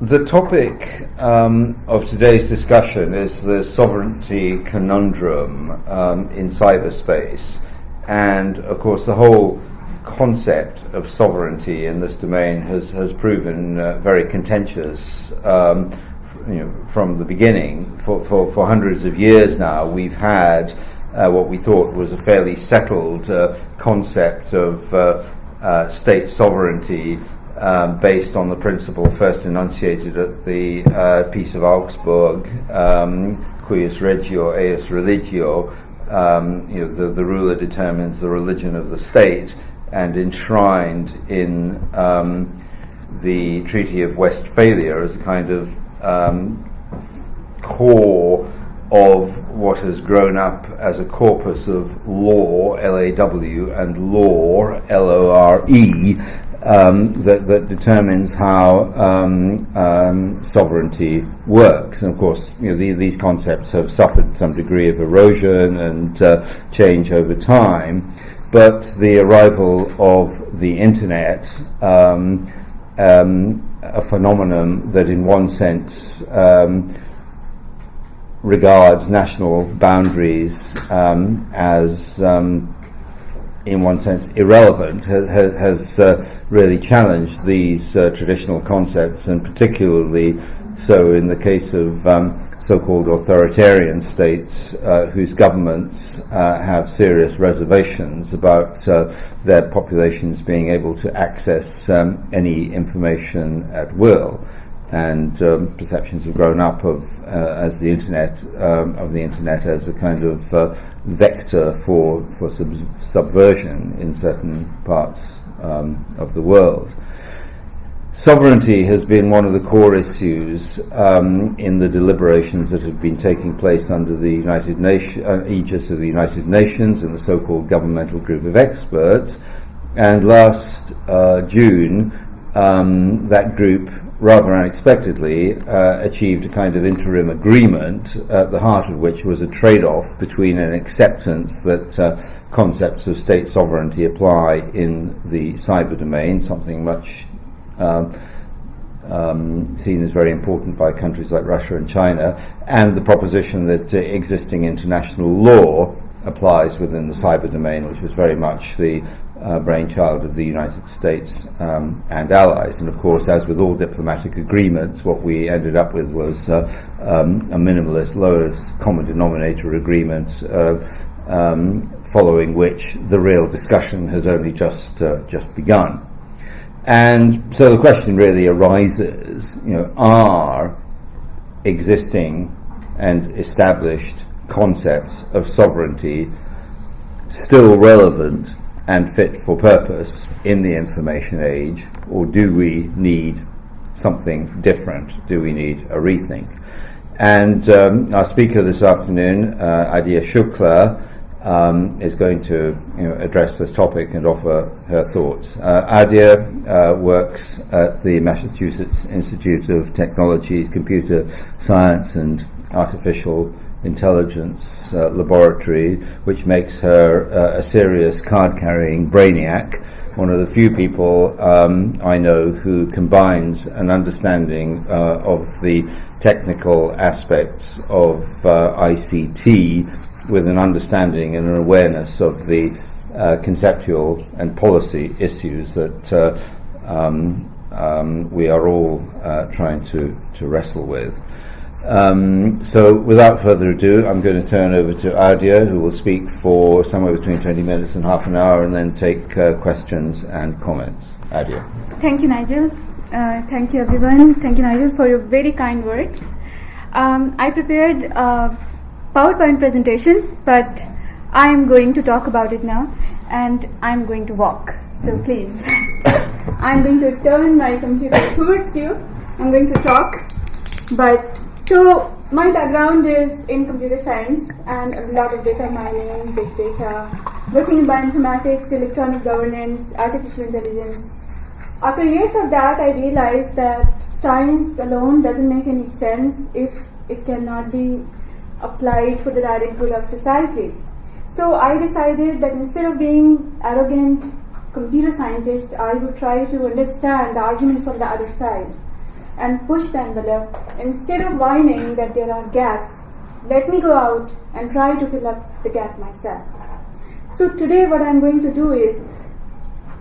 The topic of today's discussion is the sovereignty conundrum in cyberspace. And of course, the whole concept of sovereignty in this domain has proven very contentious from the beginning. For hundreds of years now, we've had what we thought was a fairly settled concept of state sovereignty, based on the principle first enunciated at the Peace of Augsburg, cuius regio eius religio, the ruler determines the religion of the state, and enshrined in the Treaty of Westphalia as a kind of core of what has grown up as a corpus of law, L-A-W, and lore, L-O-R-E, that determines how sovereignty works. And of course, these concepts have suffered some degree of erosion and change over time. But the arrival of the internet, a phenomenon that in one sense regards national boundaries as in one sense irrelevant, has really challenged these traditional concepts, and particularly so in the case of so-called authoritarian states whose governments have serious reservations about their populations being able to access any information at will. And perceptions have grown up of the internet as a kind of vector for subversion in certain parts of the world. Sovereignty has been one of the core issues in the deliberations that have been taking place under the United aegis of the United Nations and the so-called governmental group of experts. And last June, that group, rather unexpectedly, achieved a kind of interim agreement, at the heart of which was a trade-off between an acceptance that concepts of state sovereignty apply in the cyber domain, something much seen as very important by countries like Russia and China, and the proposition that existing international law applies within the cyber domain, which was very much the brainchild of the United States and allies. And of course, as with all diplomatic agreements, what we ended up with was a minimalist, lowest common denominator agreement, following which the real discussion has only just begun. And so the question really arises, are existing and established concepts of sovereignty still relevant and fit for purpose in the information age, or do we need something different? Do we need a rethink? And our speaker this afternoon, Adya Shukla, is going to address this topic and offer her thoughts. Adya works at the Massachusetts Institute of Technology's Computer Science and Artificial Intelligence laboratory, which makes her a serious card-carrying brainiac, one of the few people I know who combines an understanding of the technical aspects of ICT with an understanding and an awareness of the conceptual and policy issues that we are all trying to wrestle with. So without further ado, I'm going to turn over to Adya, who will speak for somewhere between 20 minutes and half an hour, and then take questions and comments. Adya. Thank you, Nigel. Thank you, everyone. Thank you, Nigel, for your very kind words. I prepared a PowerPoint presentation, but I am going to talk about it now, and I'm going to walk. So please, I'm going to turn my computer towards you. I'm going to talk, So my background is in computer science and a lot of data mining, big data, working in bioinformatics, electronic governance, artificial intelligence. After years of that, I realized that science alone doesn't make any sense if it cannot be applied for the direct good of society. So I decided that instead of being arrogant computer scientist, I would try to understand the argument from the other side. and push the envelope. Instead of whining that there are gaps, let me go out and try to fill up the gap myself. So today what I'm going to do is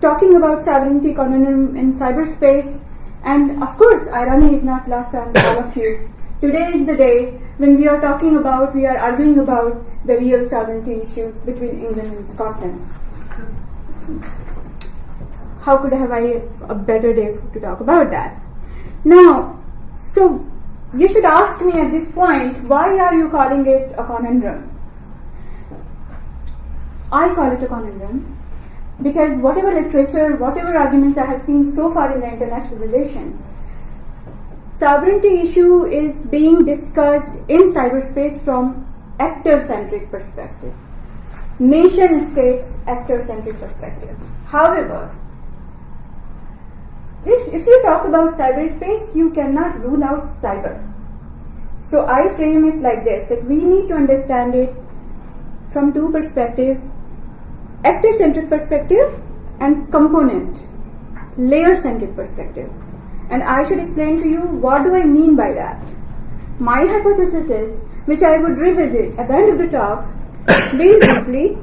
talking about sovereignty conundrum in cyberspace, and of course irony is not lost on all of you. Today is the day when we are arguing about the real sovereignty issues between England and Scotland. How could I have a better day to talk about that? Now, so you should ask me at this point, why are you calling it a conundrum? I call it a conundrum because whatever literature, whatever arguments I have seen so far in the international relations, sovereignty issue is being discussed in cyberspace from actor-centric perspective, nation-states actor-centric perspective. However, if you talk about cyberspace, you cannot rule out cyber. So I frame it like this, that we need to understand it from two perspectives, actor-centric perspective and component, layer-centric perspective. And I should explain to you what do I mean by that. My hypothesis is, which I would revisit at the end of the talk, very briefly,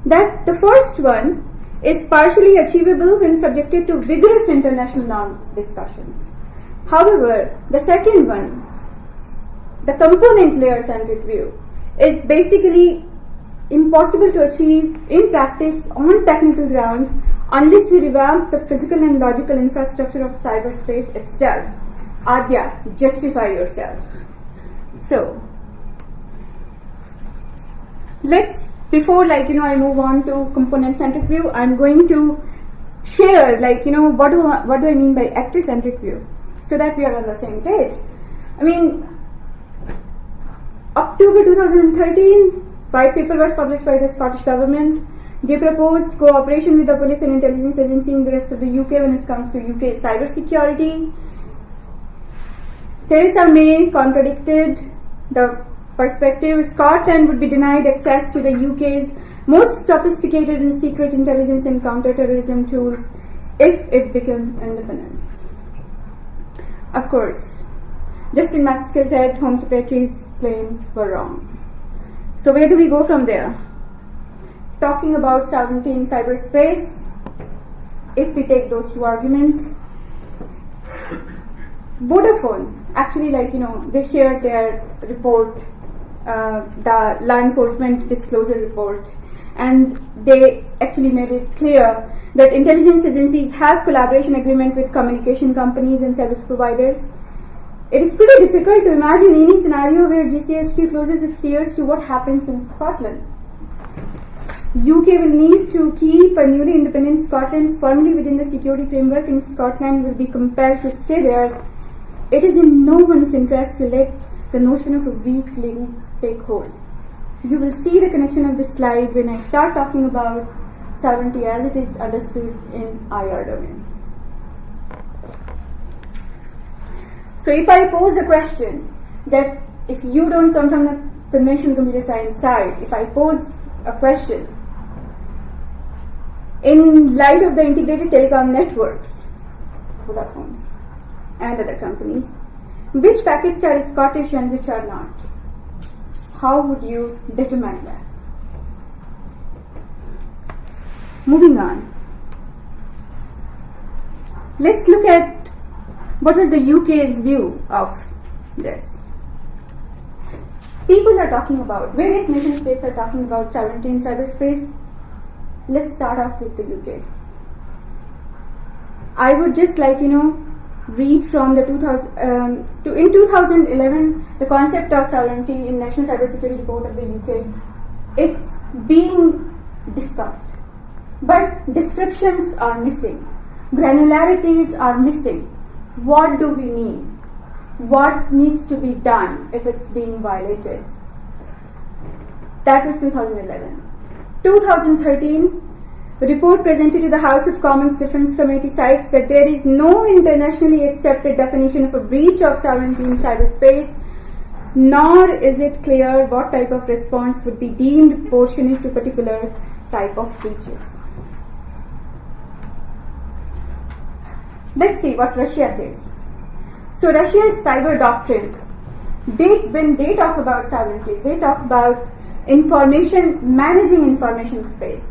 that the first one is partially achievable when subjected to vigorous international norm discussions. However, the second one, the component layer-centric view, is basically impossible to achieve in practice on technical grounds unless we revamp the physical and logical infrastructure of cyberspace itself. Adya, justify yourself. So, before I move on to component-centric view, I'm going to share what do I mean by actor-centric view, so that we are on the same page. I mean, October 2013, white paper was published by the Scottish government. They proposed cooperation with the police and intelligence agency in the rest of the UK when it comes to UK cyber security. Theresa May contradicted the perspective. Scotland would be denied access to the UK's most sophisticated and secret intelligence and counter-terrorism tools if it became independent. Of course, Justin Maxwell said Home Secretary's claims were wrong. So where do we go from there? Talking about sovereignty in cyberspace, if we take those two arguments, Vodafone actually they shared their report, the law enforcement disclosure report, and they actually made it clear that intelligence agencies have collaboration agreement with communication companies and service providers. It is pretty difficult to imagine any scenario where GCHQ closes its ears to what happens in Scotland. UK will need to keep a newly independent Scotland firmly within the security framework, and Scotland will be compelled to stay there. It is in no one's interest to let the notion of a weak link take hold. You will see the connection of this slide when I start talking about sovereignty as it is understood in IR domain. So if I pose a question that if you don't come from the conventional computer science side, if I pose a question in light of the integrated telecom networks, Vodafone and other companies, which packets are Scottish and which are not? How would you determine that? Moving on. Let's look at what was the UK's view of this. People are talking about, various nation states are talking about sovereignty in cyberspace. Let's start off with the UK. I would just read from the in 2011, the concept of sovereignty in National Cybersecurity Report of the UK, it's being discussed. But descriptions are missing. Granularities are missing. What do we mean? What needs to be done if it's being violated? That was 2011. 2013, the report presented to the House of Commons Defence Committee cites that there is no internationally accepted definition of a breach of sovereignty in cyberspace, nor is it clear what type of response would be deemed proportionate to particular type of breaches. Let's see what Russia says. So Russia's cyber doctrine, when they talk about sovereignty, they talk about managing information space.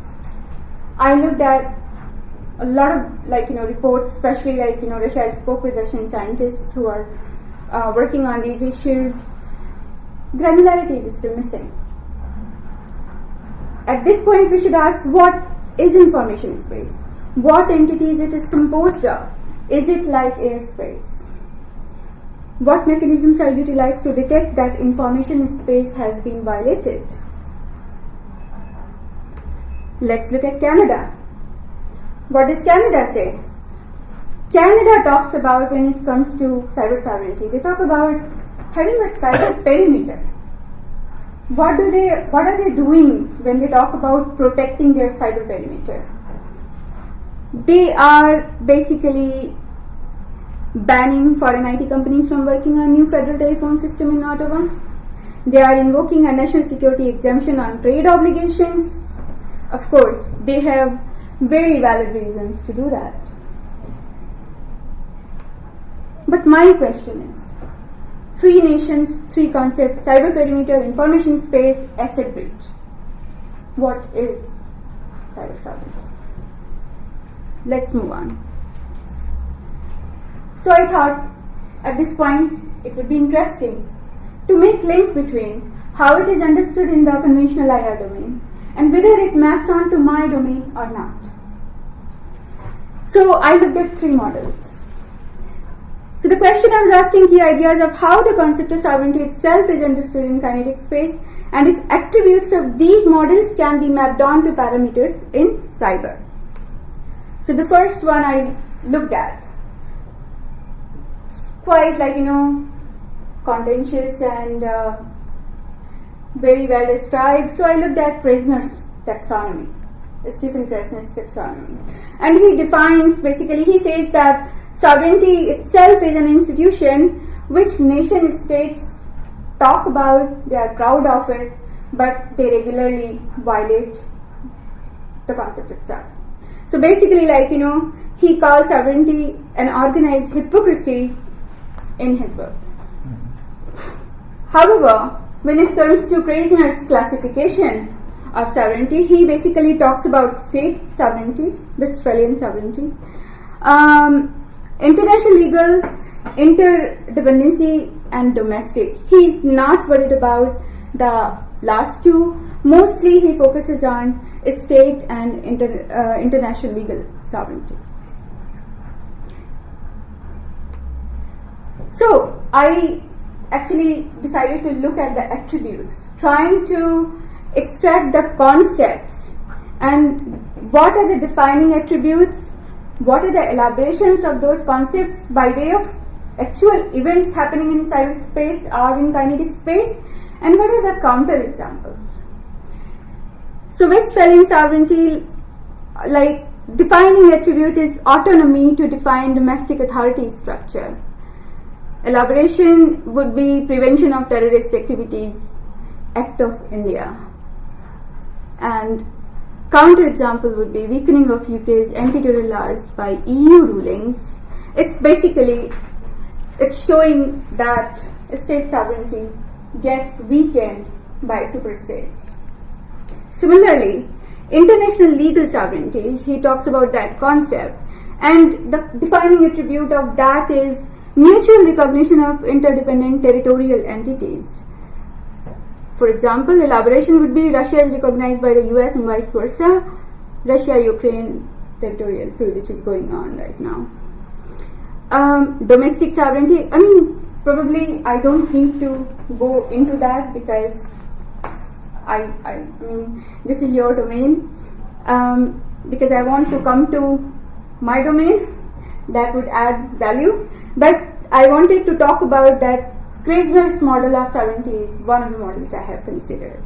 I looked at a lot of reports, especially Russia. I spoke with Russian scientists who are working on these issues. Granularity is still missing. At this point, we should ask, what is information space? What entities it is composed of? Is it like airspace? What mechanisms are utilized to detect that information space has been violated? Let's look at Canada. What does Canada say? Canada talks about, when it comes to cyber sovereignty, they talk about having a cyber perimeter. What are they doing when they talk about protecting their cyber perimeter? They are basically banning foreign IT companies from working on new federal telephone system in Ottawa. They are invoking a national security exemption on trade obligations. Of course, they have very valid reasons to do that. But my question is, 3 nations, 3 concepts: cyber perimeter, information space, asset breach. What is cyber sovereignty? Let's move on. So I thought at this point it would be interesting to make link between how it is understood in the conventional IR domain and whether it maps onto my domain or not. So I looked at 3 models. So the question I was asking, key ideas of how the concept of sovereignty itself is understood in kinetic space, and if attributes of these models can be mapped onto parameters in cyber. So the first one I looked at, quite contentious and very well described. So I looked at Krasner's taxonomy, Stephen Krasner's taxonomy, and he defines, basically he says that sovereignty itself is an institution which nation states talk about, they are proud of it, but they regularly violate the concept itself. So basically, he calls sovereignty an organized hypocrisy in his book. However, when it comes to Krasner's classification of sovereignty, he basically talks about state sovereignty, Westphalian sovereignty, international legal, interdependency, and domestic. He is not worried about the last 2. Mostly he focuses on state and international legal sovereignty. So I actually decided to look at the attributes, trying to extract the concepts and what are the defining attributes, what are the elaborations of those concepts by way of actual events happening in cyberspace or in kinetic space, and what are the counter examples. So Westphalian sovereignty, defining attribute is autonomy to define domestic authority structure. Elaboration would be prevention of terrorist activities, Act of India. And counter example would be weakening of UK's anti-terror laws by EU rulings. It's showing that state sovereignty gets weakened by superstates. Similarly, international legal sovereignty, he talks about that concept, and the defining attribute of that is mutual recognition of interdependent territorial entities. For example, elaboration would be Russia is recognized by the US and vice versa, Russia-Ukraine territorial field, which is going on right now. Domestic sovereignty, probably I don't need to go into that because this is your domain. Because I want to come to my domain, that would add value. But I wanted to talk about that Krasner's model of sovereignty is one of the models I have considered.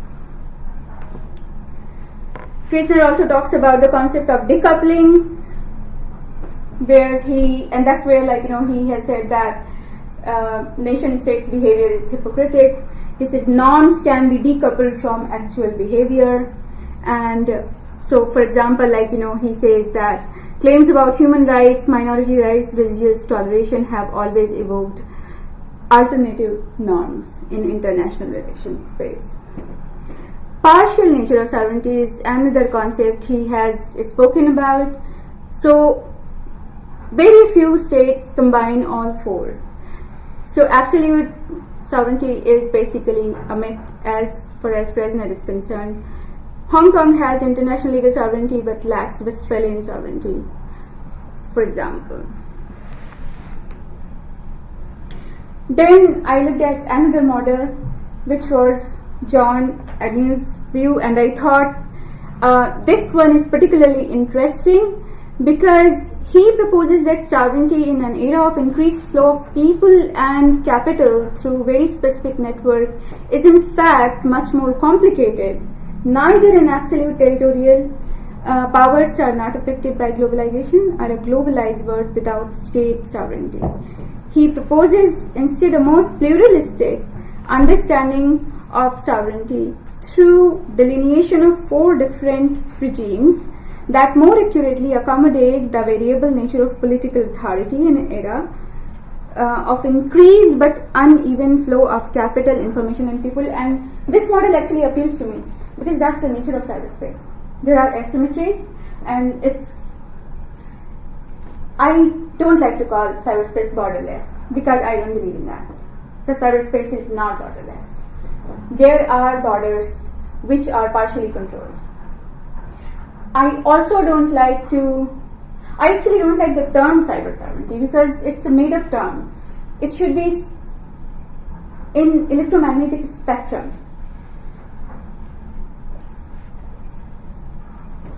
Krasner also talks about the concept of decoupling, that's where he has said that nation states behavior is hypocritic. He says norms can be decoupled from actual behavior, and so for example, he says that claims about human rights, minority rights, religious toleration have always evoked alternative norms in international relations space. Partial nature of sovereignty is another concept he has spoken about. So, very few states combine all four. So, absolute sovereignty is basically a myth as far as Fresner is concerned. Hong Kong has international legal sovereignty but lacks Westphalian sovereignty, for example. Then I looked at another model, which was John Agnew's view, and I thought this one is particularly interesting because he proposes that sovereignty in an era of increased flow of people and capital through very specific network is in fact much more complicated. Neither an absolute territorial powers are not affected by globalization or a globalized world without state sovereignty. He proposes instead a more pluralistic understanding of sovereignty through delineation of four different regimes that more accurately accommodate the variable nature of political authority in an era of increased but uneven flow of capital, information and people. And this model actually appeals to me because that's the nature of cyberspace. There are asymmetries, and I don't like to call cyberspace borderless because I don't believe in that. The cyberspace is not borderless. There are borders which are partially controlled. I actually don't like the term cyber sovereignty because it's a made up term. It should be in electromagnetic spectrum.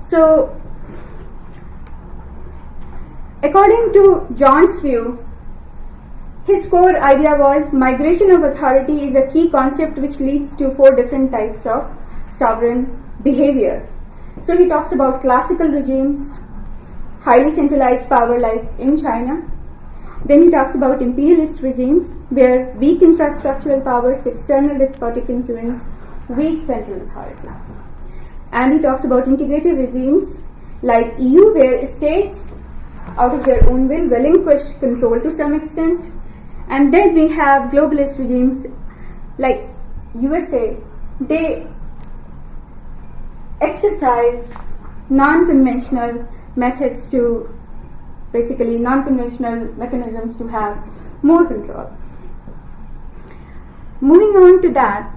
So, according to John's view, his core idea was migration of authority is a key concept which leads to four different types of sovereign behavior. So he talks about classical regimes, highly centralized power like in China. Then he talks about imperialist regimes where weak infrastructural powers, external despotic influence, weak central authority. And he talks about integrative regimes like EU where states out of their own will relinquish control to some extent. And then we have globalist regimes like USA. They exercise non-conventional methods to basically non-conventional mechanisms to have more control. Moving on to that,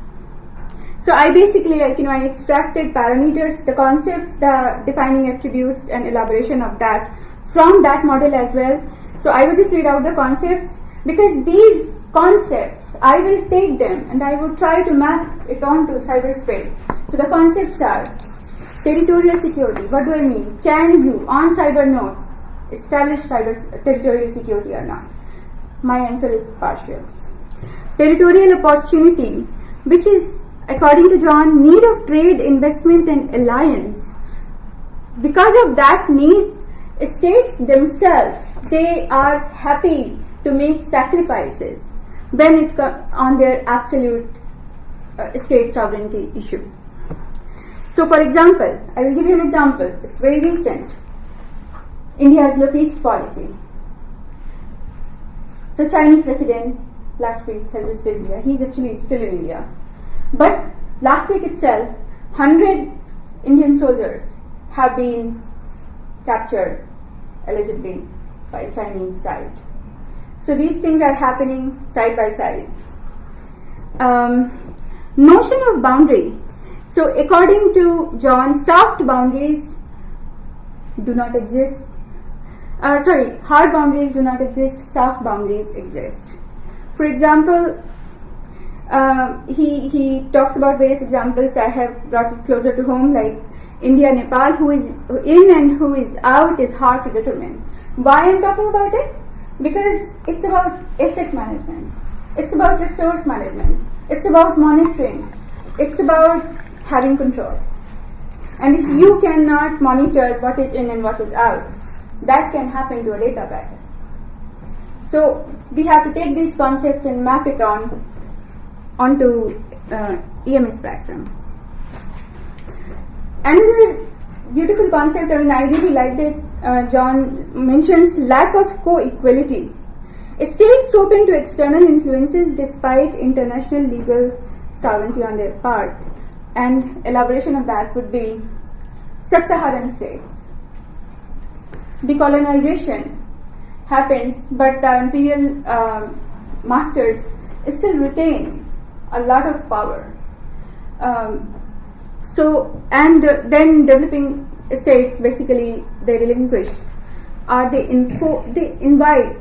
so I basically I extracted parameters, the concepts, the defining attributes and elaboration of that from that model as well. So I will just read out the concepts because these concepts I will take them and I will try to map it onto cyberspace. So the concepts are territorial security. What do I mean? Can you, on cyber nodes, establish territorial security or not? My answer is partial. Territorial opportunity, which is, according to John, need of trade, investment and alliance. Because of that need, states themselves, they are happy to make sacrifices when it comes on their absolute state sovereignty issue. So, for example, I will give you an example. It's very recent. India's Look East policy. So, Chinese president last week has visited India. He's actually still in India. But last week itself, 100 Indian soldiers have been captured, allegedly, by Chinese side. So, these things are happening side by side. Notion of boundary. So, according to John, soft boundaries do not exist. Hard boundaries do not exist, soft boundaries exist. For example, he talks about various examples. I have brought it closer to home, like India, Nepal, who is in and who is out is hard to determine. Why I'm talking about it? Because it's about asset management. It's about resource management. It's about monitoring. It's about having control. And if you cannot monitor what is in and what is out, that can happen to a data packet. So we have to take these concepts and map it onto EMS spectrum. Another beautiful concept, I really liked it, John mentions lack of co-equality. States open to external influences despite international legal sovereignty on their part. And elaboration of that would be sub-Saharan states. Decolonization happens, but the imperial masters still retain a lot of power. Then developing states, basically, they relinquish, or they invite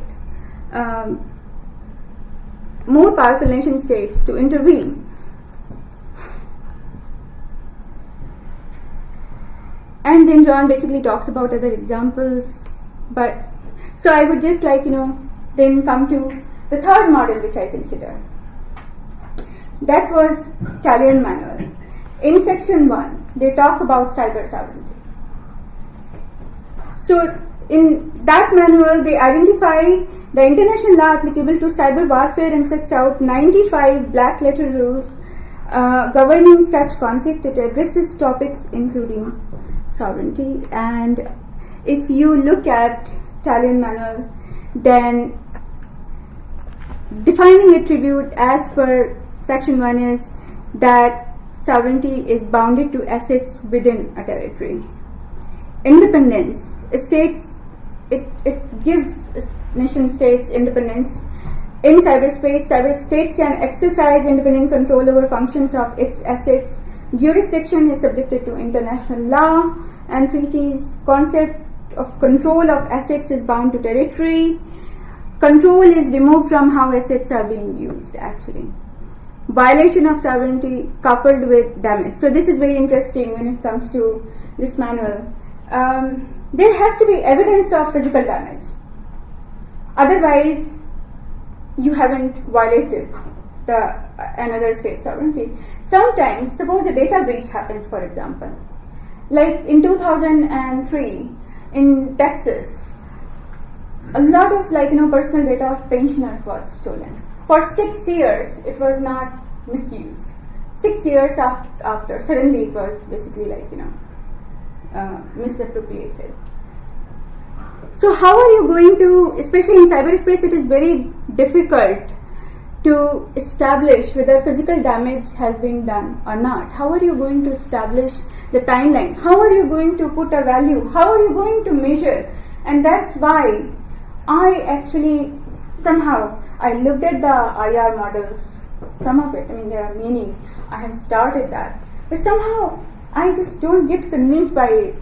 more powerful nation states to intervene. And then John basically talks about other examples. But so I would just then come to the third model which I consider. That was Talion Manual. In section 1, they talk about cyber sovereignty. So in that manual, they identify the international law applicable to cyber warfare and sets out 95 black letter rules governing such conflict. It addresses topics including sovereignty. And if you look at Talion Manual, then defining attribute as per section 1 is that sovereignty is bounded to assets within a territory. Independence, states, it gives nation states independence. In cyberspace, cyber states can exercise independent control over functions of its assets. Jurisdiction is subjected to international law and treaties. Concept of control of assets is bound to territory. Control is removed from how assets are being used, actually. Violation of sovereignty coupled with damage. So this is very interesting when it comes to this manual. There has to be evidence of physical damage. Otherwise, you haven't violated another state's sovereignty. Sometimes, suppose a data breach happens, for example. Like in 2003, in Texas, a lot of personal data of pensioners was stolen. For 6 years, it was not misused. 6 years after, suddenly it was basically misappropriated. So how are you going to, especially in cyberspace, it is very difficult to establish whether physical damage has been done or not. How are you going to establish the timeline? How are you going to put a value? How are you going to measure? And that's why I actually I looked at the IR models, some of it, there are many, I have started that, but somehow I just don't get convinced by it.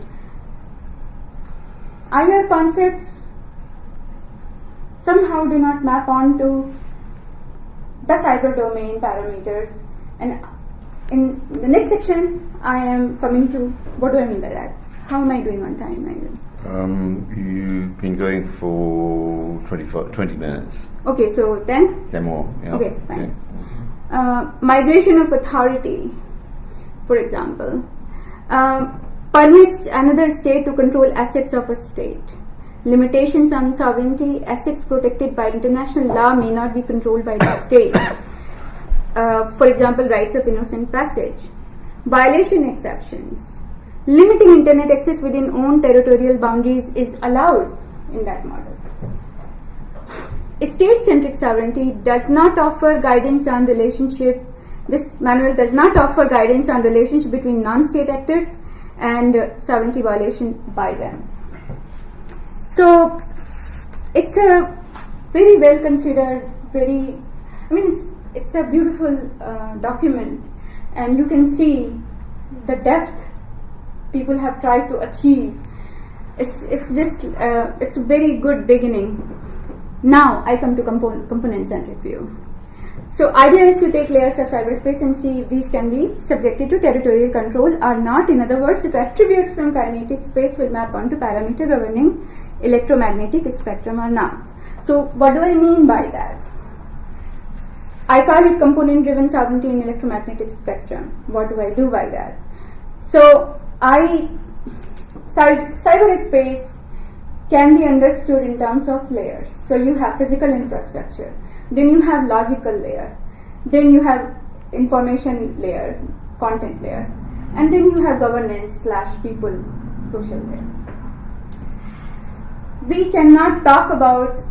IR concepts somehow do not map onto the cyber domain parameters. And in the next section, I am coming to what do I mean by that? How am I doing on time, Nigel? You've been going for 20 minutes. Okay, so 10? 10 more. Yeah. Okay, fine. Migration of authority, for example, permits another state to control assets of a state. Limitations on sovereignty, assets protected by international law may not be controlled by the state. For example, rights of innocent passage. Violation exceptions. Limiting internet access within own territorial boundaries is allowed in that model. State-centric sovereignty does not offer guidance on relationship. This manual does not offer guidance on relationship between non-state actors and sovereignty violation by them. So it's a very well considered, it's a beautiful document, and you can see the depth people have tried to achieve. It's a very good beginning. Now I come to components and review. So idea is to take layers of cyberspace and see if these can be subjected to territorial control or not. In other words, if attributes from kinetic space will map onto parameter governing electromagnetic spectrum or not. So what do I mean by that? I call it component driven sovereignty in electromagnetic spectrum. What do I do by that? So cyberspace can be understood in terms of layers. So you have physical infrastructure, then you have logical layer, then you have information layer, content layer, and then you have governance / people, social layer. We cannot talk about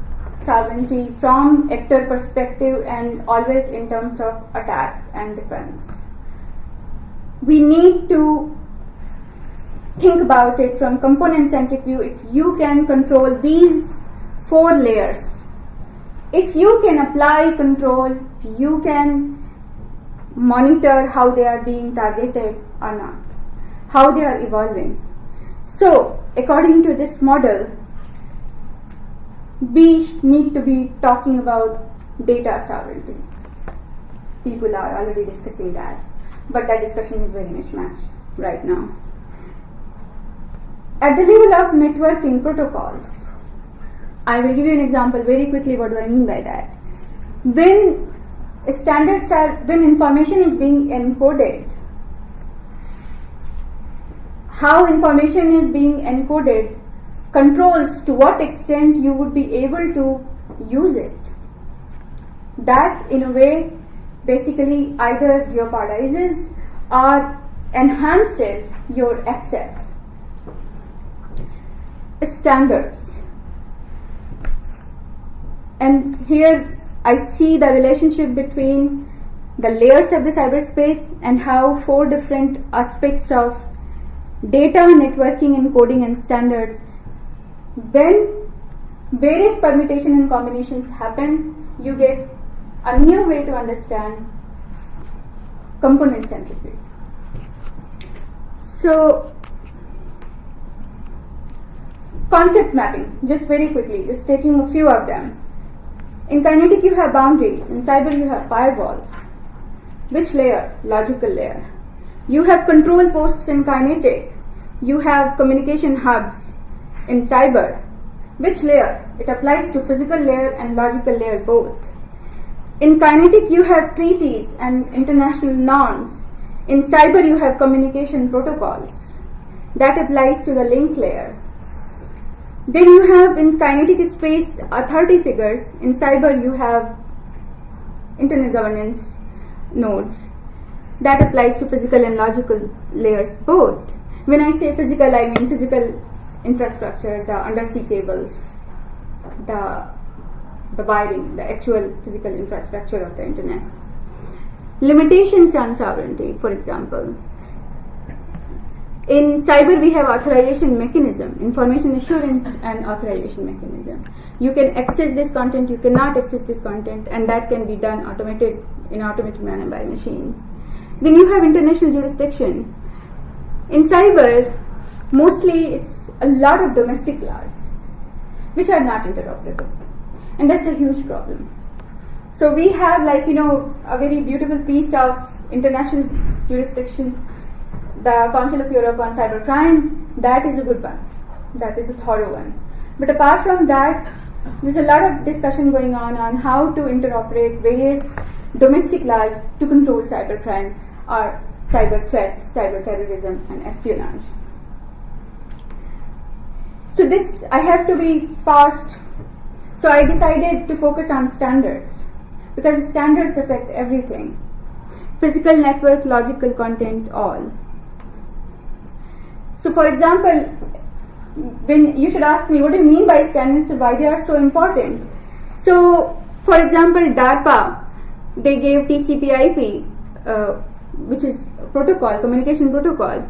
sovereignty from actor perspective and always in terms of attack and defense. We need to think about it from component-centric view. If you can control these 4 layers, if you can apply control, if you can monitor how they are being targeted or not, how they are evolving. So, according to this model, we need to be talking about data sovereignty. People are already discussing that, but that discussion is very mishmash right now. At the level of networking protocols, I will give you an example very quickly. What do I mean by that? When information is being encoded, how information is being encoded controls to what extent you would be able to use it. That, in a way, basically either jeopardizes or enhances your access. Standards. And here I see the relationship between the layers of the cyberspace and how 4 different aspects of data, networking, encoding, and standards, when various permutation and combinations happen, you get a new way to understand component centricity. So, concept mapping, just very quickly, just taking a few of them. In kinetic you have boundaries, in cyber you have firewalls. Which layer? Logical layer. You have control posts in kinetic. You have communication hubs in cyber. Which layer? It applies to physical layer and logical layer both. In kinetic you have treaties and international norms. In cyber you have communication protocols. That applies to the link layer. Then you have in kinetic space authority figures. In cyber you have internet governance nodes. That applies to physical and logical layers both. When I say physical, I mean physical infrastructure, the undersea cables, the wiring, the actual physical infrastructure of the internet. Limitations on sovereignty, for example. In cyber we have authorization mechanism, information assurance and authorization mechanism. You can access this content, you cannot access this content, and that can be done in automated manner by machines. Then you have international jurisdiction. In cyber, mostly it's a lot of domestic laws which are not interoperable, and that's a huge problem. So we have a very beautiful piece of international jurisdiction, the Council of Europe on Cybercrime. That is a good one. That is a thorough one. But apart from that, there's a lot of discussion going on how to interoperate various domestic laws to control cybercrime or cyber threats, cyber terrorism, and espionage. So this, I have to be fast. So I decided to focus on standards, because standards affect everything. Physical network, logical content, all. So for example, when you should ask me, what do you mean by standards and why they are so important? So for example, DARPA, they gave TCP/IP, which is protocol, communication protocol,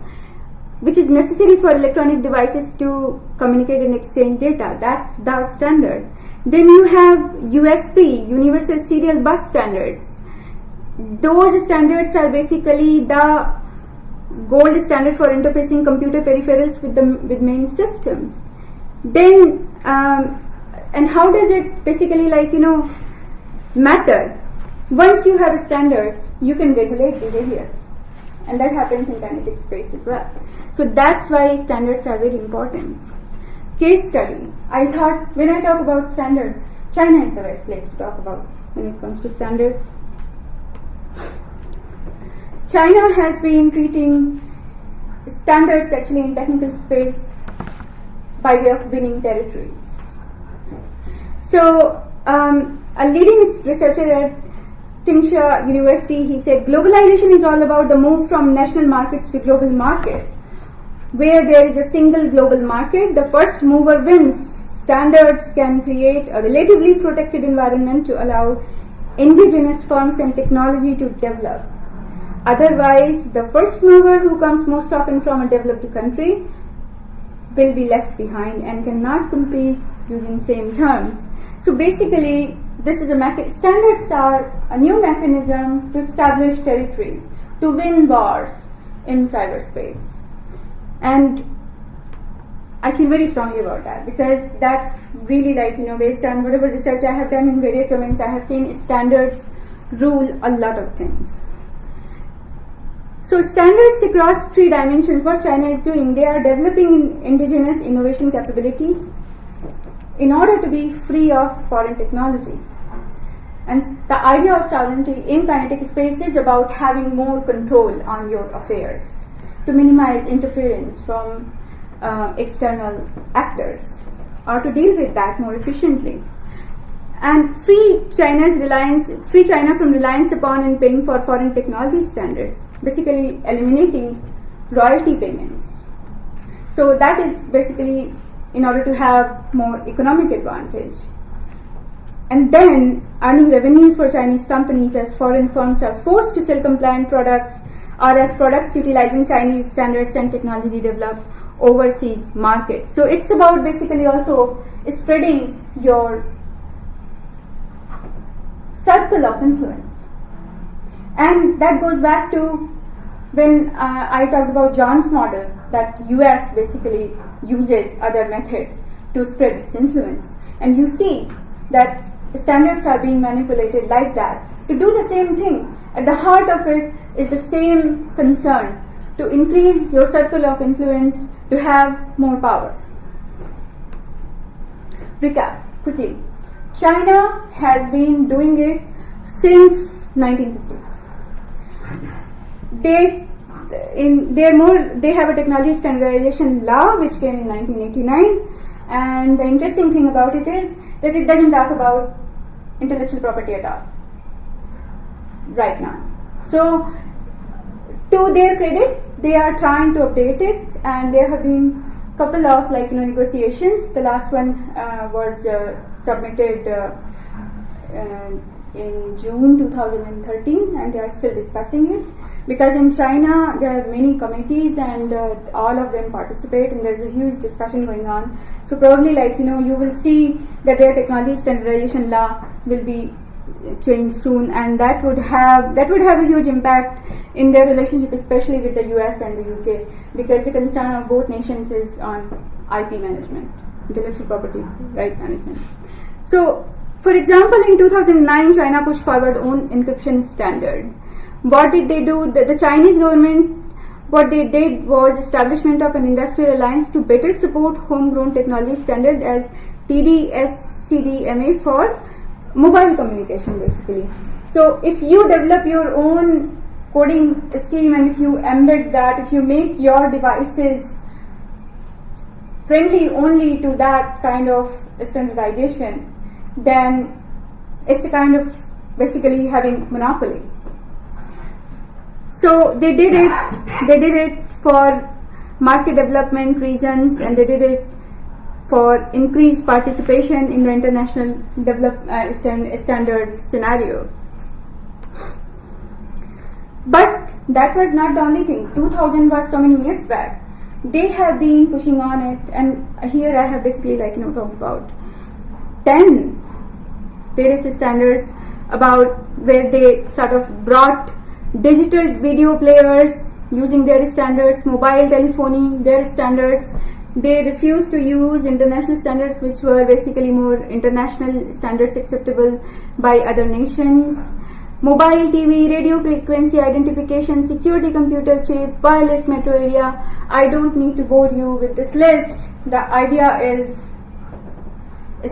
which is necessary for electronic devices to communicate and exchange data. That's the standard. Then you have USB, Universal Serial Bus Standards. Those standards are basically the gold standard for interfacing computer peripherals with main systems. Then, and how does it basically matter? Once you have standards, you can regulate behavior, and that happens in kinetic space as well. So that's why standards are very important. Case study. I thought when I talk about standards, China is the best place to talk about when it comes to standards. China has been treating standards actually in technical space by way of winning territories. So a leading researcher at Tingsha University, he said, globalization is all about the move from national markets to global market. Where there is a single global market, the first mover wins. standards can create a relatively protected environment to allow indigenous firms and technology to develop. Otherwise, the first mover, who comes most often from a developed country, will be left behind and cannot compete using same terms. So basically, this is standards are a new mechanism to establish territories, to win wars in cyberspace. And I feel very strongly about that, because that's really based on whatever research I have done in various domains, I have seen standards rule a lot of things. So standards across 3 dimensions, what China is doing, they are developing indigenous innovation capabilities in order to be free of foreign technology. And the idea of sovereignty in kinetic space is about having more control on your affairs, to minimize interference from external actors, or to deal with that more efficiently. And free China from reliance upon and paying for foreign technology standards, basically eliminating royalty payments. So that is basically in order to have more economic advantage. And then earning revenues for Chinese companies as foreign firms are forced to sell compliant products, or as products utilizing Chinese standards and technology developed overseas markets. So it's about basically also spreading your circle of influence. And that goes back to when I talked about John's model, that US basically uses other methods to spread its influence. And you see that standards are being manipulated like that to do the same thing. At the heart of it is the same concern, to increase your circle of influence, to have more power. Recap quickly. China has been doing it since 1950s. They have a technology standardization law which came in 1989, and the interesting thing about it is that it doesn't talk about intellectual property at all right now. So to their credit, they are trying to update it, and there have been a couple of negotiations. The last one was submitted in June 2013, and they are still discussing it, because in China there are many committees and all of them participate, and there's a huge discussion going on. So probably you will see that their technology standardization law will be changed soon, and that would have a huge impact in their relationship, especially with the US and the UK, because the concern of both nations is on IP management, intellectual property right management. So, for example, in 2009, China pushed forward own encryption standard. What did they do? The Chinese government, what they did was establishment of an industrial alliance to better support homegrown technology standard as TD-SCDMA for mobile communication, basically. So if you develop your own coding scheme, and if you embed that, if you make your devices friendly only to that kind of standardization, then it's a kind of basically having monopoly. So they did it for market development reasons, and they did it for increased participation in the international standard scenario. But that was not the only thing. 2000 was so many years back. They have been pushing on it, and here I have basically talked about 10 various standards about where they sort of brought digital video players using their standards, mobile telephony, their standards. They refused to use international standards, which were basically more international standards acceptable by other nations. Mobile TV, radio frequency identification, security computer chip, wireless metro area. I don't need to bore you with this list. The idea is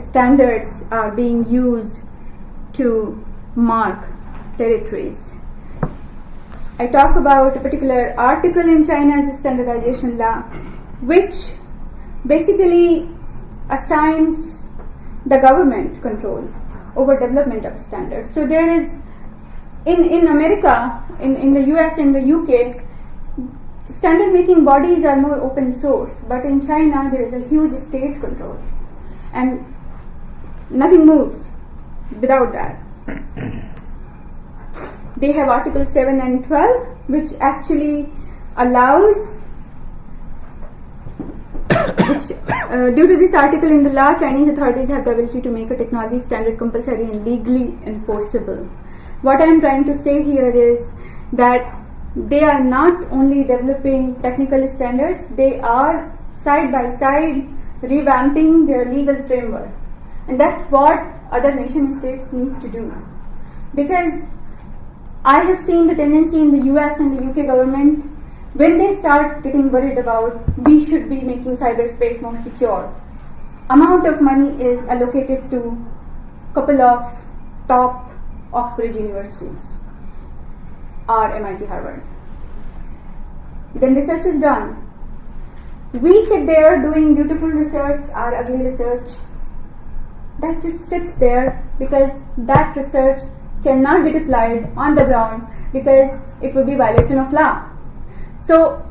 standards are being used to mark territories. I talk about a particular article in China's standardization law, which basically assigns the government control over development of standards. So there is, in America, in the US, in the UK, standard making bodies are more open source, but in China there is a huge state control. and nothing moves without that. They have Article 7 and 12, which actually allows, due to this article in the law, Chinese authorities have the ability to make a technology standard compulsory and legally enforceable. What I am trying to say here is that they are not only developing technical standards, they are side by side revamping their legal framework. And that's what other nation states need to do. Because I have seen the tendency in the US and the UK government, when they start getting worried about we should be making cyberspace more secure, amount of money is allocated to couple of top Oxford universities or MIT Harvard. Then research is done. We sit there doing beautiful research or ugly research. That just sits there because that research cannot be deployed on the ground because it would be violation of law. So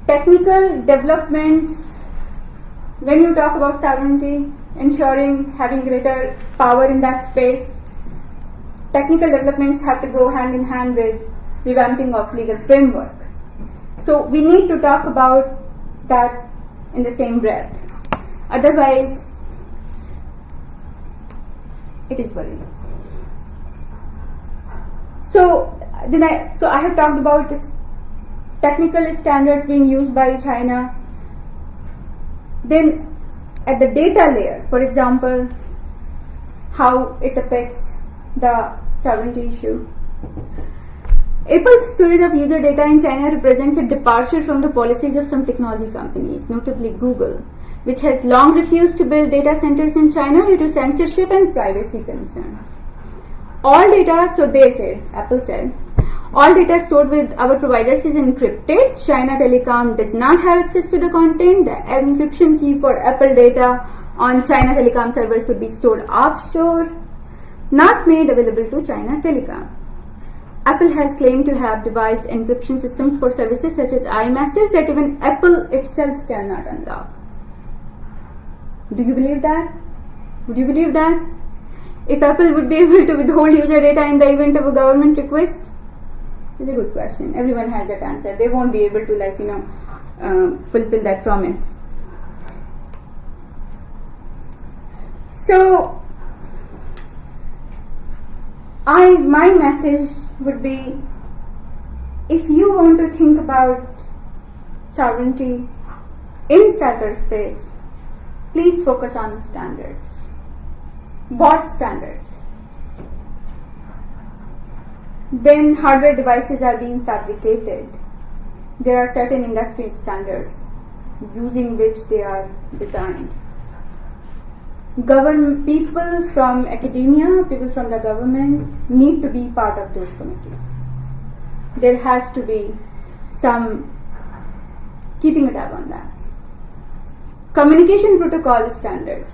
technical developments, when you talk about sovereignty, ensuring having greater power in that space, technical developments have to go hand in hand with revamping of legal framework. So we need to talk about that in the same breath. Otherwise, it is worrying. So I have talked about this technical standards being used by China. Then at the data layer, for example, how it affects the sovereignty issue. Apple's storage of user data in China represents a departure from the policies of some technology companies, notably Google, which has long refused to build data centers in China due to censorship and privacy concerns. All data, so they said, Apple said, all data stored with our providers is encrypted. China Telecom does not have access to the content. The encryption key for Apple data on China Telecom servers would be stored offshore, not made available to China Telecom. Apple has claimed to have devised encryption systems for services such as iMessage that even Apple itself cannot unlock. Do you believe that? Would you believe that? If Apple would be able to withhold user data in the event of a government request? It's a good question. Everyone has that answer. They won't be able to fulfill that promise. So, my message would be, if you want to think about sovereignty in cyberspace, please focus on standards. What standards? When hardware devices are being fabricated, there are certain industry standards using which they are designed. People from academia, people from the government need to be part of those committees. There has to be some keeping a tab on that. Communication protocol standards.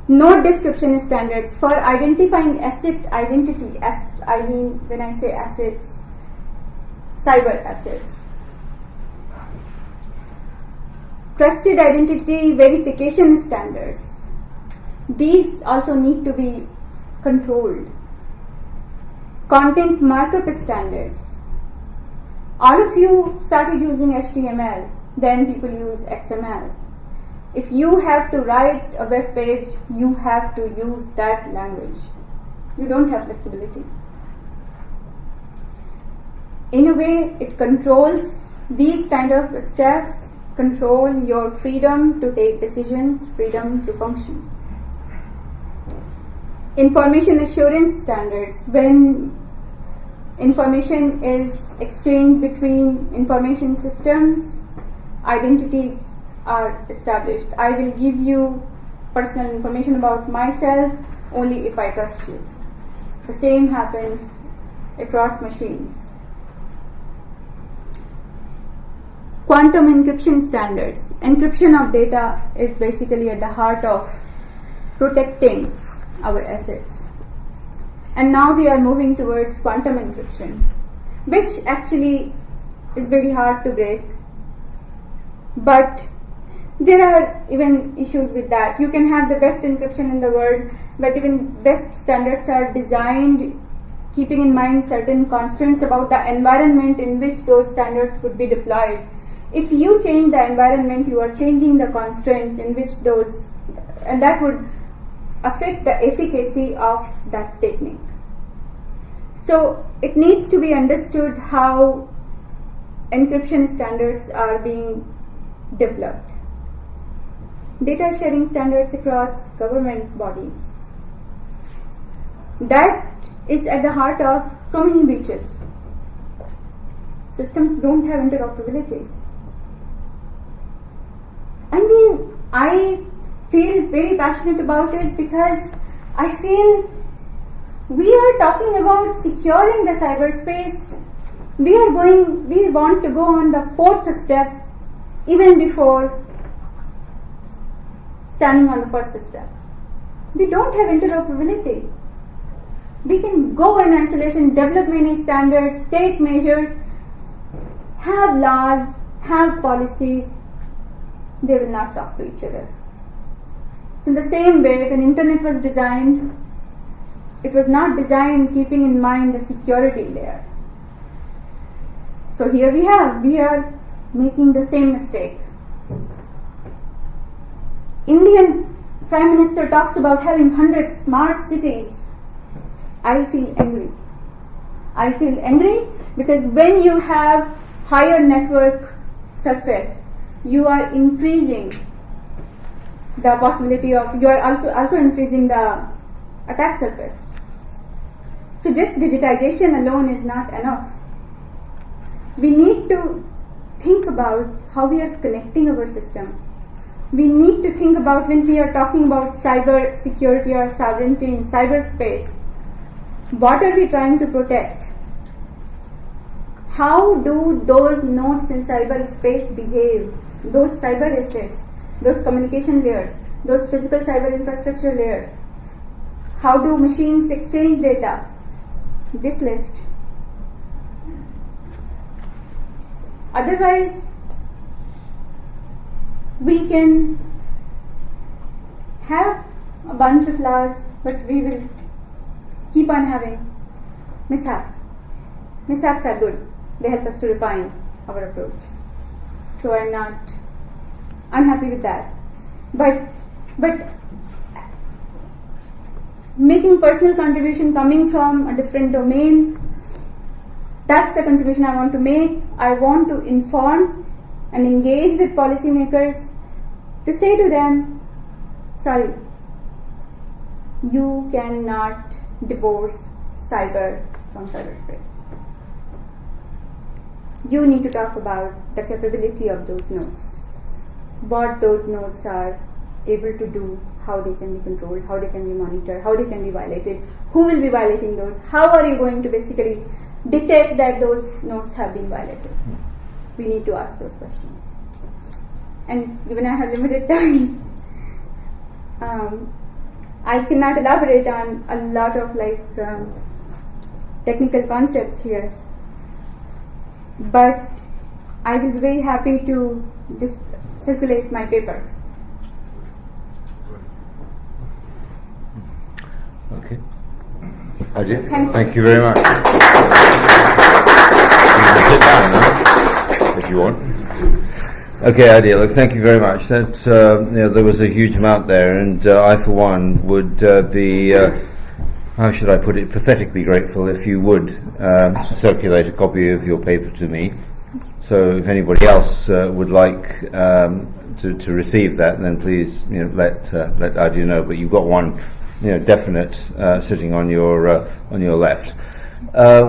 Node description standards for identifying asset identity. When I say assets, cyber assets. Trusted identity verification standards. These also need to be controlled. Content markup standards. All of you started using HTML, then people use XML. If you have to write a web page, you have to use that language. You don't have flexibility. In a way, it controls these kind of steps, control your freedom to take decisions, freedom to function. Information assurance standards. When information is exchanged between information systems, identities are established. I will give you personal information about myself only if I trust you. The same happens across machines. Quantum encryption standards. Encryption of data is basically at the heart of protecting our assets. And now we are moving towards quantum encryption, which actually is very hard to break. But There are even issues with that. You can have the best encryption in the world, but even best standards are designed keeping in mind certain constraints about the environment in which those standards would be deployed. If you change the environment, you are changing the constraints in which those, and that would affect the efficacy of that technique. So it needs to be understood how encryption standards are being developed. Data sharing standards across government bodies. That is at the heart of so many breaches. Systems don't have interoperability. I mean, I feel very passionate about it because I feel we are talking about securing the cyberspace. We want to go on the fourth step even before standing on the first step. We don't have interoperability. We can go in isolation, develop many standards, take measures, have laws, have policies. They will not talk to each other. So in the same way, when internet was designed, it was not designed keeping in mind the security layer. So here we are making the same mistake. Indian Prime Minister talks about having 100 smart cities. I feel angry. I feel angry because when you have higher network surface, you are increasing the possibility of, you are also increasing the attack surface. So just digitization alone is not enough. We need to think about how we are connecting our system. We need to think about when we are talking about cyber security or sovereignty in cyberspace, what are we trying to protect? How do those nodes in cyberspace behave? Those cyber assets, those communication layers, those physical cyber infrastructure layers. How do machines exchange data? This list. Otherwise, we can have a bunch of laws, but we will keep on having mishaps. Mishaps are good. They help us to refine our approach. So I'm not unhappy with that. But making personal contribution coming from a different domain, that's the contribution I want to make. I want to inform and engage with policymakers to say to them, sorry, you cannot divorce cyber from cyberspace. You need to talk about the capability of those nodes, what those nodes are able to do, how they can be controlled, how they can be monitored, how they can be violated, who will be violating those, how are you going to basically detect that those nodes have been violated. We need to ask those questions. And given I have limited time, I cannot elaborate on a lot of technical concepts here, but I will be very happy to circulate my paper. Okay. Ajay, thank you very much. Sit down now, if you want. Okay, Adi, look, thank you very much. That's, there was a huge amount there, and I, for one, would be, how should I put it, pathetically grateful if you would circulate a copy of your paper to me. So if anybody else would like to receive that, then please, let Adi know. But you've got one, definite sitting on your left.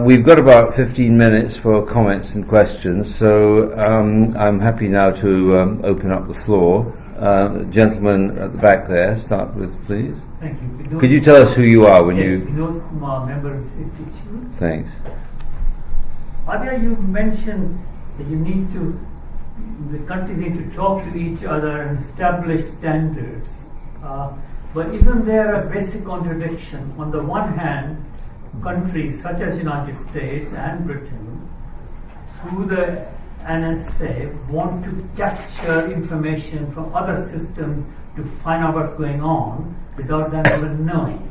We've got about 15 minutes for comments and questions, so I'm happy now to open up the floor. Gentleman at the back there, start with, please. Thank you. Could you tell us who you are when yes, you... Vinod Kumar, member of the Institute. Thanks. Adya, you mentioned that the countries need to talk to each other and establish standards. But isn't there a basic contradiction? On the one hand, countries such as United States and Britain, through the NSA want to capture information from other systems to find out what's going on without them even knowing.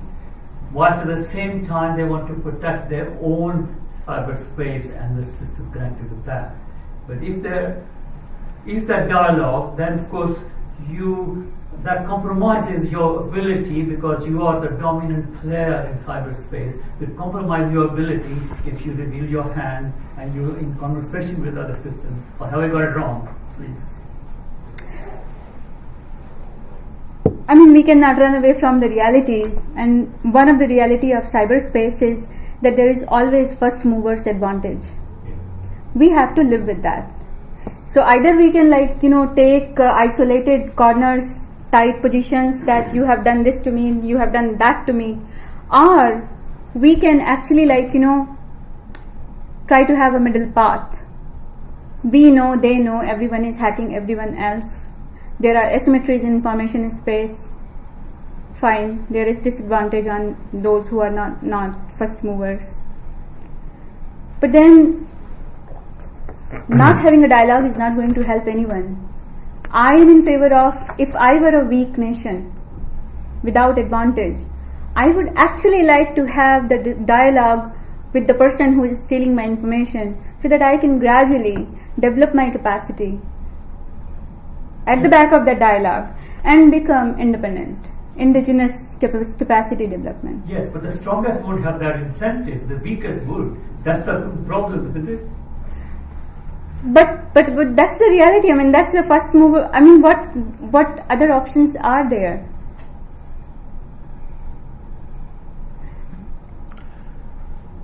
Whilst at the same time they want to protect their own cyberspace and the system connected with that. But if there is that dialogue, then of course that compromises your ability, because you are the dominant player in cyberspace. So it compromises your ability if you reveal your hand and you're in conversation with other systems. Or have I got it wrong? Please. I mean, we cannot run away from the realities, and one of the reality of cyberspace is that there is always first mover's advantage. We have to live with that. So either we can take isolated corners type positions that you have done this to me, you have done that to me, or we can actually try to have a middle path. We know, they know, everyone is hacking everyone else. There are asymmetries in information space. Fine, there is disadvantage on those who are not first movers. But then not having a dialogue is not going to help anyone. I am in favor of, if I were a weak nation without advantage, I would actually like to have the dialogue with the person who is stealing my information, so that I can gradually develop my capacity at the back of that dialogue and become independent. Indigenous capacity development. Yes, but the strongest would have that incentive, the weakest would. That's the problem, isn't it? But that's the reality. I mean, that's the first mover. I mean, what other options are there?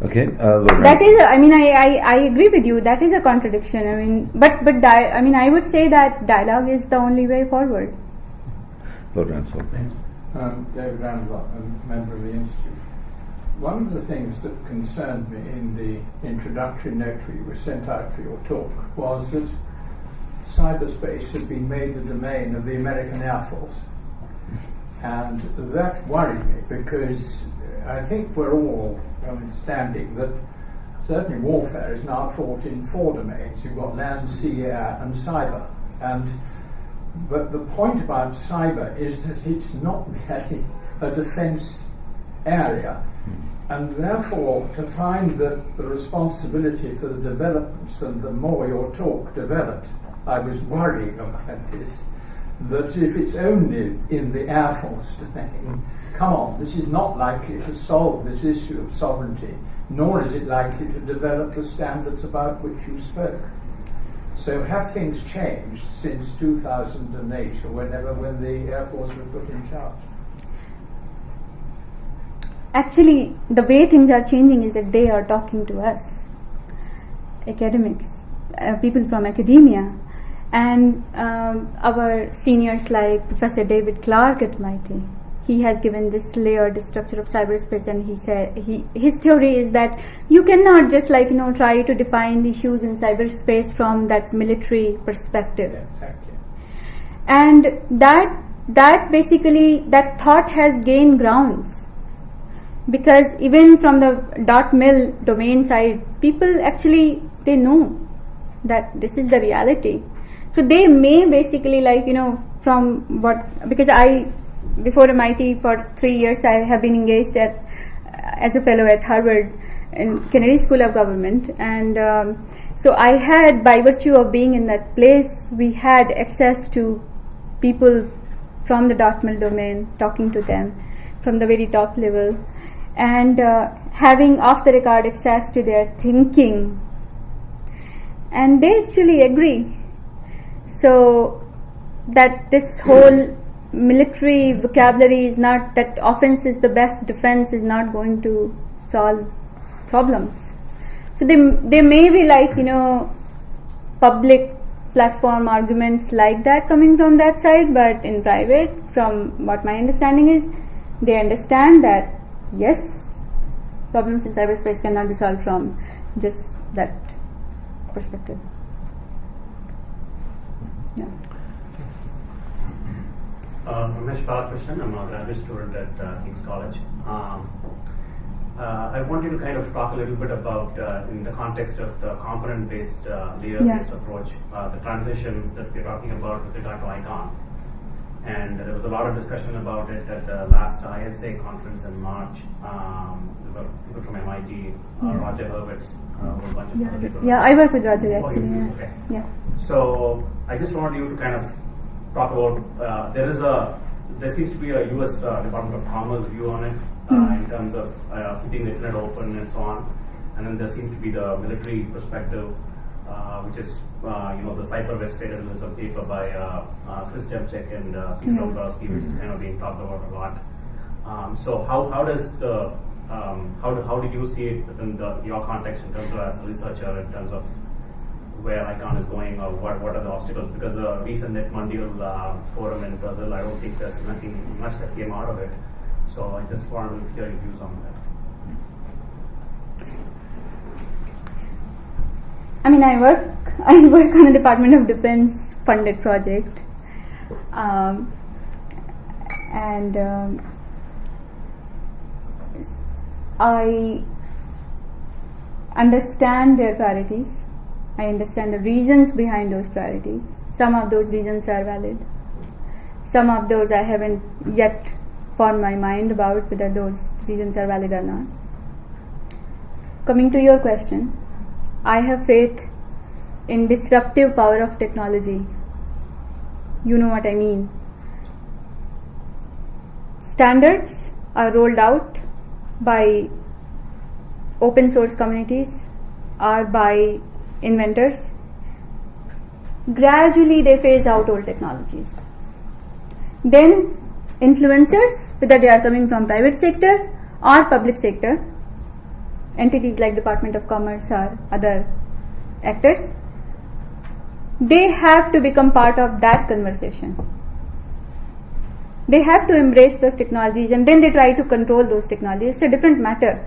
Okay, that is. I mean, I agree with you. That is a contradiction. I mean, I would say that dialogue is the only way forward. Lord Ransell. David Randall, a member of the Institute. One of the things that concerned me in the introductory note you were sent out for your talk was that cyberspace had been made the domain of the American Air Force. And that worried me, because I think we're all understanding that certainly warfare is now fought in 4 domains. You've got land, sea, air, and cyber. But the point about cyber is that it's not merely a defense area. And therefore, to find that the responsibility for the developments, and the more your talk developed, I was worrying about this, that if it's only in the Air Force domain, come on, this is not likely to solve this issue of sovereignty, nor is it likely to develop the standards about which you spoke. So have things changed since 2008 or when the Air Force was put in charge? Actually, the way things are changing is that they are talking to us, academics, people from academia, and our seniors like Professor David Clark at MIT. He has given this layered structure of cyberspace, and he said his theory is that you cannot just try to define the issues in cyberspace from that military perspective. Yeah, exactly. And that basically, that thought has gained grounds, because even from the .mil domain side, people actually, they know that this is the reality. So they may basically from what, because before MIT for 3 years I have been engaged as a fellow at Harvard in Kennedy School of Government, and so I had, by virtue of being in that place, we had access to people from the .mil domain, talking to them from the very top level, and having off the record access to their thinking, and they actually agree. So that this whole military vocabulary is not, that offense is the best defense, is not going to solve problems. So they may be public platform arguments like that coming from that side, but in private, from what my understanding is, they understand that yes, problems in cyberspace cannot be solved from just that perspective. Yeah. Ramesh Balakrishnan, I'm a graduate student at King's College. I want you to kind of talk a little bit about, in the context of the component-based, layer-based approach, the transition that we're talking about with regard to ICON. And there was a lot of discussion about it at the last ISA conference in March. There were people from MIT, Roger Hurwitz, a whole bunch of other people. Yeah, I work with Roger actually. Oh, Okay. Yeah. So I just wanted you to kind of talk about, there seems to be a US Department of Commerce view on it in terms of keeping the internet open and so on. And then there seems to be the military perspective, which is the Cyberspace federalism paper by Chris Demchek and Peter Dombrowski, which is kind of being talked about a lot. So how does the how do you see it within your context in terms of as a researcher, in terms of where ICON is going, or what are the obstacles? Because the recent NetMundial forum in Brazil, I don't think there's nothing much that came out of it. So I just wanted to hear your views on that. I mean, I work on a Department of Defense funded project, and I understand their priorities. I understand the reasons behind those priorities. Some of those reasons are valid. Some of those I haven't yet formed my mind about whether those reasons are valid or not. Coming to your question, I have faith in disruptive power of technology. You know what I mean. Standards are rolled out by open source communities or by inventors. Gradually they phase out old technologies. Then influencers, whether they are coming from private sector or public sector, entities like Department of Commerce or other actors, they have to become part of that conversation. They have to embrace those technologies, and then they try to control those technologies. It's a different matter.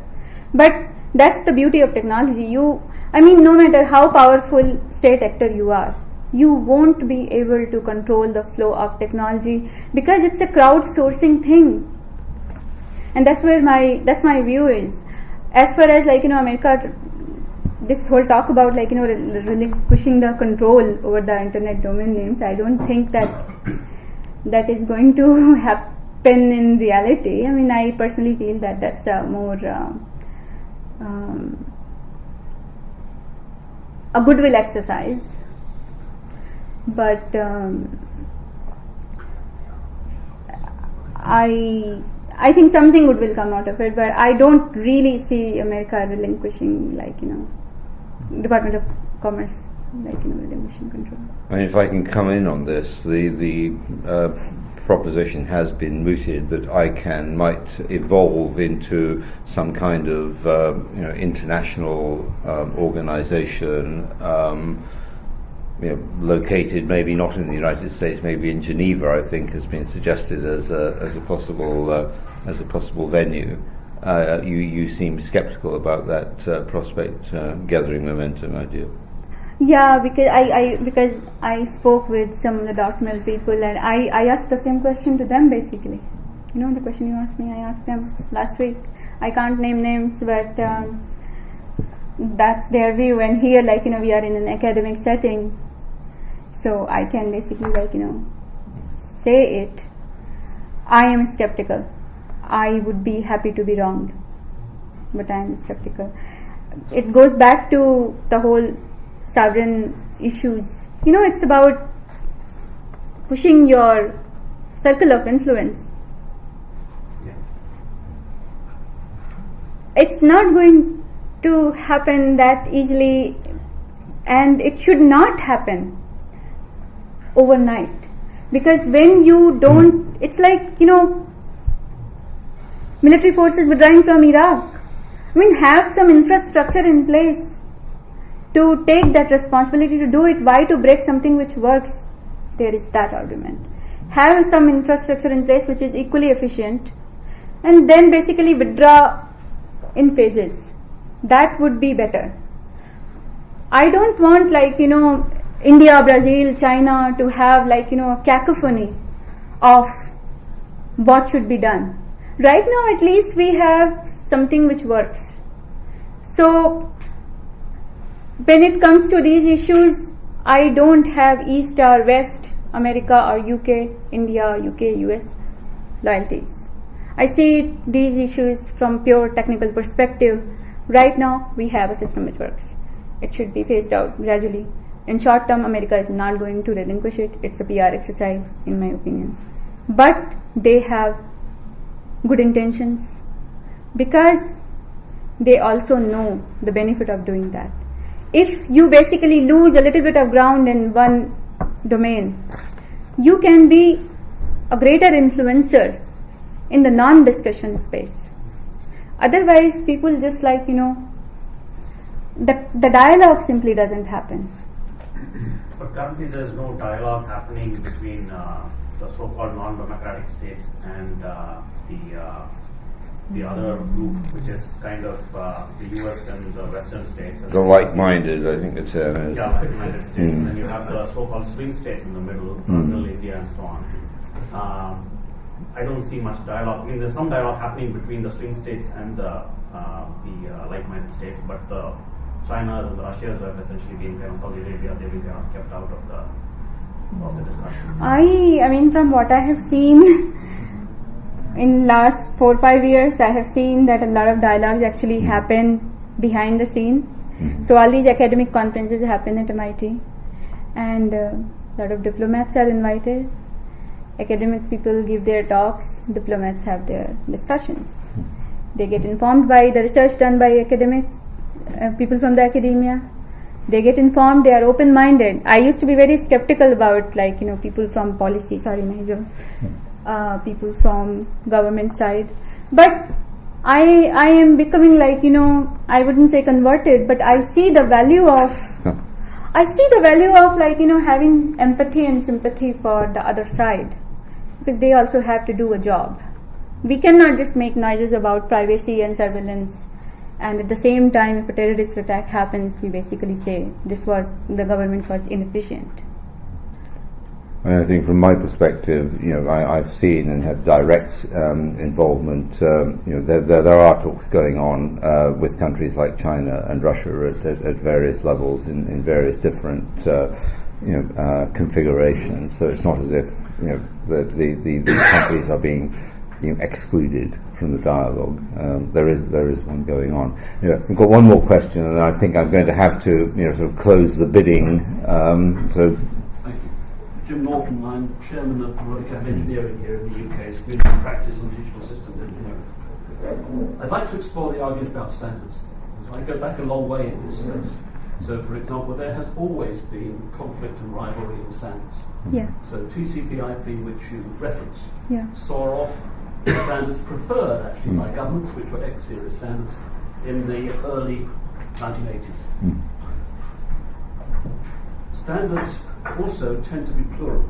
But that's the beauty of technology. No matter how powerful state actor you are, you won't be able to control the flow of technology because it's a crowdsourcing thing. And that's my view is. As far as America, this whole talk about relinquishing the control over the internet domain names, I don't think that is going to happen in reality. I mean, I personally feel that that's a more a goodwill exercise. But I think something good will come out of it, but I don't really see America relinquishing, Department of Commerce, relinquishing control. I mean, if I can come in on this, the proposition has been mooted that ICANN might evolve into some kind of international organization, located maybe not in the United States, maybe in Geneva, I think has been suggested as a possible venue. You seem skeptical about that prospect gathering momentum, idea. Yeah, because I spoke with some of the doctrinal people, and I asked the same question to them basically. The question you asked me, I asked them last week. I can't name names, but that's their view. And here, we are in an academic setting, so I can basically, say it. I am skeptical. I would be happy to be wronged, but I am skeptical. It goes back to the whole sovereign issues. It's about pushing your circle of influence. Yeah. It's not going to happen that easily, and it should not happen overnight. Because when you don't, it's like, military forces withdrawing from Iraq. Have some infrastructure in place to take that responsibility to do it. Why to break something which works? There is that argument. Have some infrastructure in place which is equally efficient, and then basically withdraw in phases. That would be better. I don't want India, Brazil, China to have a cacophony of what should be done. Right now, at least we have something which works. So when it comes to these issues, I don't have East or West, America or UK, India, UK, US loyalties. I see these issues from pure technical perspective. Right now, we have a system which works. It should be phased out gradually. In short term, America is not going to relinquish it. It's a PR exercise, in my opinion. But they have good intentions because they also know the benefit of doing that. If you basically lose a little bit of ground in one domain, you can be a greater influencer in the non-discussion space. Otherwise, people just like, the dialogue simply doesn't happen. But currently there is no dialogue happening between the so-called non-democratic states and the other group, which is kind of the US and the Western states. The like-minded, I think the term is. Yeah, like-minded states. And then you have the so-called swing states in the middle, Brazil, India, and so on. I don't see much dialogue. I mean, there's some dialogue happening between the swing states and the like-minded states, but the China and the Russias have essentially been kind of Saudi Arabia. They've been kind of kept out of the discussion. I mean, from what I have seen in last 4 or 5 years, I have seen that a lot of dialogues actually happen behind the scene. So all these academic conferences happen at MIT, and a lot of diplomats are invited. Academic people give their talks, diplomats have their discussions. They get informed by the research done by academics, people from the academia. They get informed, they are open-minded. I used to be very skeptical about people from policy, people from government side. But I am becoming I wouldn't say converted, but I see the value of having empathy and sympathy for the other side, because they also have to do a job. We cannot just make noises about privacy and surveillance, and at the same time, if a terrorist attack happens, we basically say the government was inefficient. And I think from my perspective, I've seen and had direct involvement. There are talks going on with countries like China and Russia at various levels in various different configurations. So it's not as if the countries are being excluded from the dialogue. There is one going on. We've got one more question, and I think I'm going to have to sort of close the bidding. So. Thank you. Jim Norton, I'm chairman of the Royal Academy of Engineering here in the UK, it's been in practice on digital systems engineering. I'd like to explore the argument about standards. So I go back a long way in this space. So, for example, there has always been conflict and rivalry in standards. Yeah. So TCP/IP, which you referenced, Yeah. saw off standards preferred actually by governments, which were X-series standards, in the early 1980s. Standards also tend to be plural.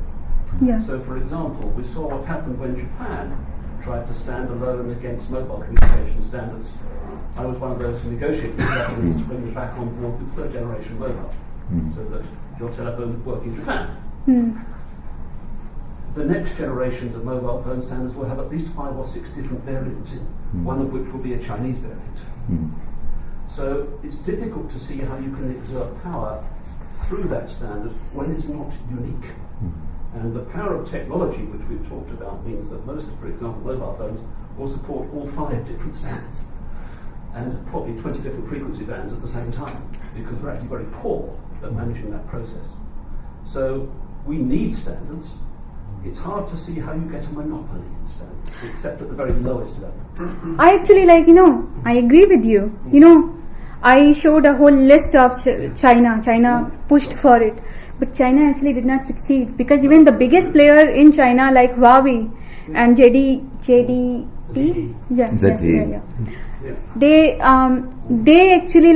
Yeah. So, for example, we saw what happened when Japan tried to stand alone against mobile communication standards. I was one of those who negotiated with Japanese to bring them back on board with third-generation mobile, so that your telephone would work in Japan. The next generations of mobile phone standards will have at least 5 or 6 different variants, one of which will be a Chinese variant. So it's difficult to see how you can exert power through that standard when it's not unique. And the power of technology, which we've talked about, means that most, for example, mobile phones will support all 5 different standards and probably 20 different frequency bands at the same time, because we're actually very poor at managing that process. So we need standards. It's hard to see how you get a monopoly in standards, except at the very lowest level. I actually I agree with you. I showed a whole list of China. China pushed for it, but China actually did not succeed, because even the biggest player in China, like Huawei and ZTE, they actually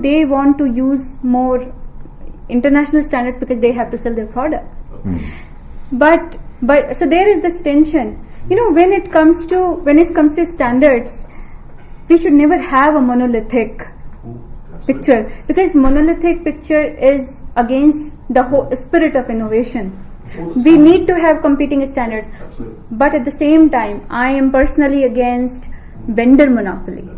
they want to use more international standards because they have to sell their product. But so there is this tension. When it comes to standards, we should never have a monolithic picture, because monolithic picture is against the whole spirit of innovation. We need to have competing standards. But at the same time, I am personally against vendor monopoly.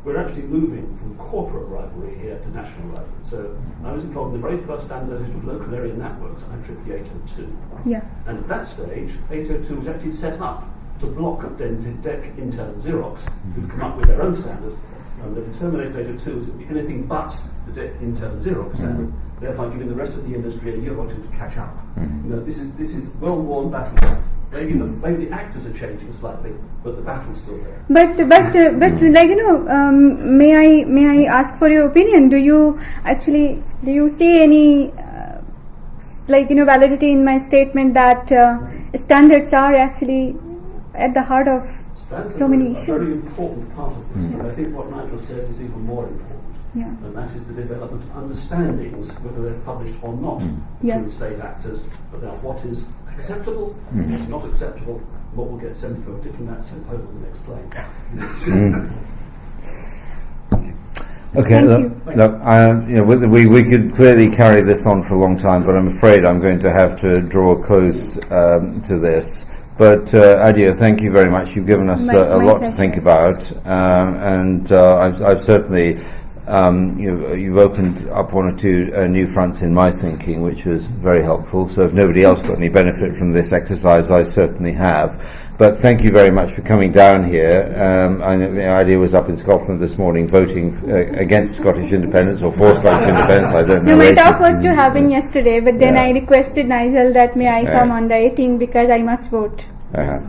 we're actually moving from corporate rivalry here to national rivalry. So I was involved in the very first standardization of local area networks, IEEE 802. Yeah. And at that stage, 802 was actually set up to block DEC intern Xerox, who'd come up with their own standard. And the determination 802 was it would be anything but the DEC intern Xerox standard, therefore giving the rest of the industry a year or two to catch up. You know, this is well-worn battle. Maybe the actors are changing slightly, but the battle's still there. But like may I ask for your opinion? Do you see any validity in my statement that standards are actually at the heart of Standards so many are issues? a very important part of this, but I think what Nigel said is even more important. Yeah. And that is the development of understandings, whether they're published or not, Yeah. between state actors about what is acceptable, what's not acceptable, what will get sent from that sent home on the next plane. Okay, Thank look, we could clearly carry this on for a long time, but I'm afraid I'm going to have to draw a close to this. But Adia, thank you very much. You've given us a lot to think about, and I've certainly you've opened up one or two new fronts in my thinking, which was very helpful. So if nobody else got any benefit from this exercise, I certainly have. But thank you very much for coming down here. I know the idea was up in Scotland this morning, voting against Scottish independence or for Scottish independence. I don't know. No, my talk was to happen yesterday, but then Yeah. I requested Nigel that may I come Yeah. on the 18th because I must vote.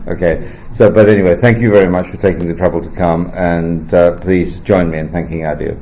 Okay. So, but anyway, thank you very much for taking the trouble to come, and please join me in thanking Adia.